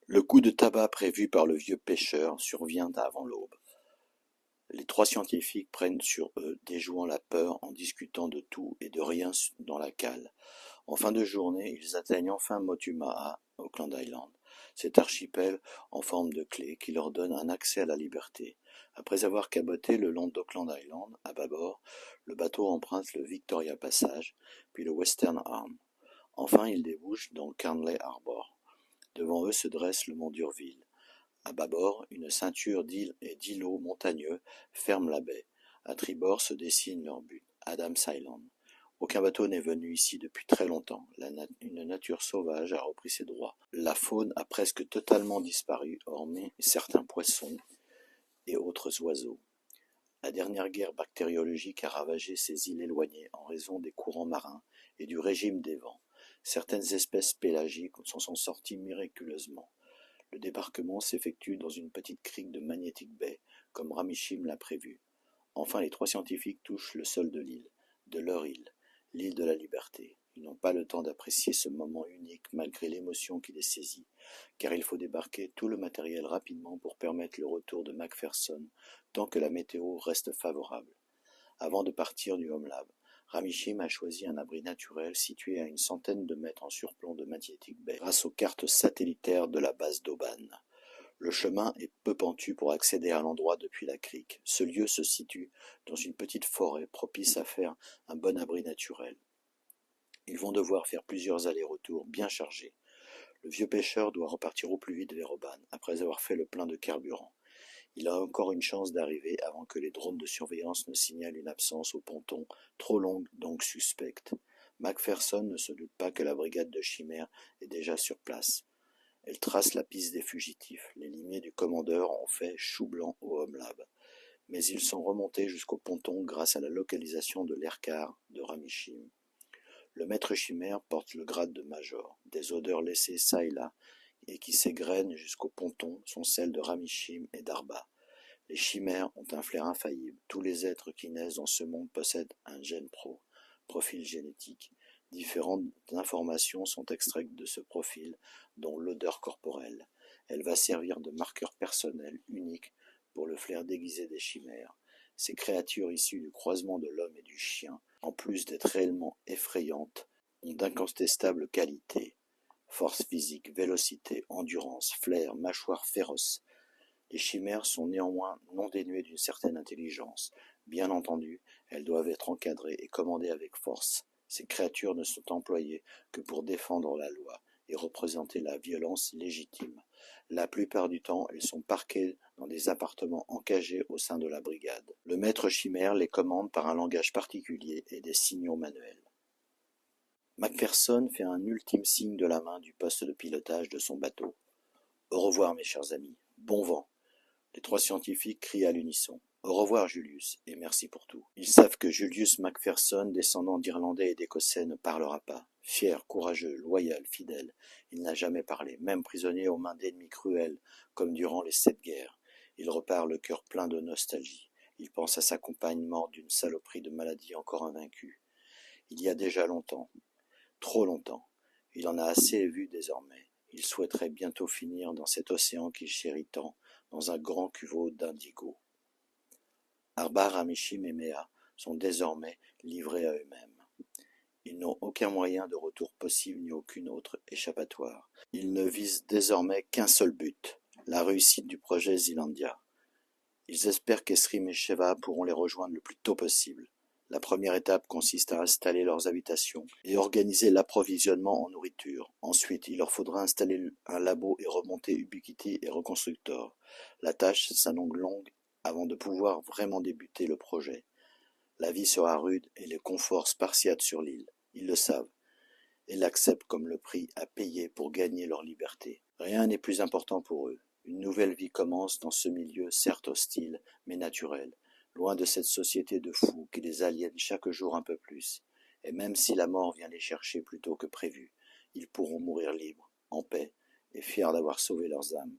Le coup de tabac prévu par le vieux pêcheur survient avant l'aube. Les trois scientifiques prennent sur eux, déjouant la peur en discutant de tout et de rien dans la cale. En fin de journée, ils atteignent enfin Motuma'a, Auckland Island, cet archipel en forme de clé qui leur donne un accès à la liberté. Après avoir caboté le long d'Auckland Island, à bâbord, le bateau emprunte le Victoria Passage, puis le Western Arm. Enfin, ils débouchent dans Carnley Harbour. Devant eux se dresse le mont d'Urville. À bâbord, une ceinture d'îles et d'îlots montagneux ferme la baie. À tribord se dessine leur but, Adams Island. Aucun bateau n'est venu ici depuis très longtemps. Une nature sauvage a repris ses droits. La faune a presque totalement disparu, hormis certains poissons et autres oiseaux. La dernière guerre bactériologique a ravagé ces îles éloignées en raison des courants marins et du régime des vents. Certaines espèces pélagiques s'en sont sorties miraculeusement. Le débarquement s'effectue dans une petite crique de Magnetic Bay, comme Ramishim l'a prévu. Enfin, les trois scientifiques touchent le sol de l'île, de leur île, l'île de la liberté. Ils n'ont pas le temps d'apprécier ce moment unique malgré l'émotion qui les saisit, car il faut débarquer tout le matériel rapidement pour permettre le retour de Macpherson tant que la météo reste favorable. Avant de partir du Home Lab, Ramishim a choisi un abri naturel situé à une centaine de mètres en surplomb de Magnetic Bay grâce aux cartes satellitaires de la base d'Auban. Le chemin est peu pentu pour accéder à l'endroit depuis la crique. Ce lieu se situe dans une petite forêt propice à faire un bon abri naturel. Ils vont devoir faire plusieurs allers-retours bien chargés. Le vieux pêcheur doit repartir au plus vite vers Auban après avoir fait le plein de carburant. Il a encore une chance d'arriver avant que les drones de surveillance ne signalent une absence au ponton, trop longue donc suspecte. Macpherson ne se doute pas que la brigade de chimères est déjà sur place. Elle trace la piste des fugitifs. Les limiers du commandeur ont fait chou blanc au Home Lab. Mais ils sont remontés jusqu'au ponton grâce à la localisation de l'Aircar de Ramishim. Le maître chimère porte le grade de major. Des odeurs laissées çà et là et qui s'égrènent jusqu'au ponton sont celles de Ramishim et d'Arba. Les chimères ont un flair infaillible. Tous les êtres qui naissent dans ce monde possèdent un gène profil génétique. Différentes informations sont extraites de ce profil, dont l'odeur corporelle. Elle va servir de marqueur personnel unique pour le flair déguisé des chimères. Ces créatures issues du croisement de l'homme et du chien, en plus d'être réellement effrayantes, ont d'incontestables qualités. Force physique, vélocité, endurance, flair, mâchoire féroce. Les chimères sont néanmoins non dénuées d'une certaine intelligence. Bien entendu, elles doivent être encadrées et commandées avec force. Ces créatures ne sont employées que pour défendre la loi et représenter la violence légitime. La plupart du temps, elles sont parquées dans des appartements encagés au sein de la brigade. Le maître chimère les commande par un langage particulier et des signaux manuels. Macpherson fait un ultime signe de la main du poste de pilotage de son bateau. Au revoir, mes chers amis. Bon vent. Les trois scientifiques crient à l'unisson. Au revoir, Julius, et merci pour tout. Ils savent que Julius Macpherson, descendant d'Irlandais et d'Écossais, ne parlera pas. Fier, courageux, loyal, fidèle, il n'a jamais parlé, même prisonnier aux mains d'ennemis cruels, comme durant les 7 guerres. Il repart le cœur plein de nostalgie. Il pense à sa compagne morte d'une saloperie de maladie encore invaincue. Il y a déjà longtemps, trop longtemps. Il en a assez vu désormais. Il souhaiterait bientôt finir dans cet océan qu'il chérit tant, dans un grand cuveau d'indigo. Arba, Ramishim et Mea sont désormais livrés à eux-mêmes. Ils n'ont aucun moyen de retour possible ni aucune autre échappatoire. Ils ne visent désormais qu'un seul but, la réussite du projet Zealandia. Ils espèrent qu'Esrim et Sheva pourront les rejoindre le plus tôt possible. La première étape consiste à installer leurs habitations et organiser l'approvisionnement en nourriture. Ensuite, il leur faudra installer un labo et remonter Ubiquity et Reconstructor. La tâche s'annonce longue avant de pouvoir vraiment débuter le projet. La vie sera rude et les conforts spartiates sur l'île. Ils le savent et l'acceptent comme le prix à payer pour gagner leur liberté. Rien n'est plus important pour eux. Une nouvelle vie commence dans ce milieu certes hostile, mais naturel. Loin de cette société de fous qui les aliène chaque jour un peu plus. Et même si la mort vient les chercher plus tôt que prévu, ils pourront mourir libres, en paix, et fiers d'avoir sauvé leurs âmes.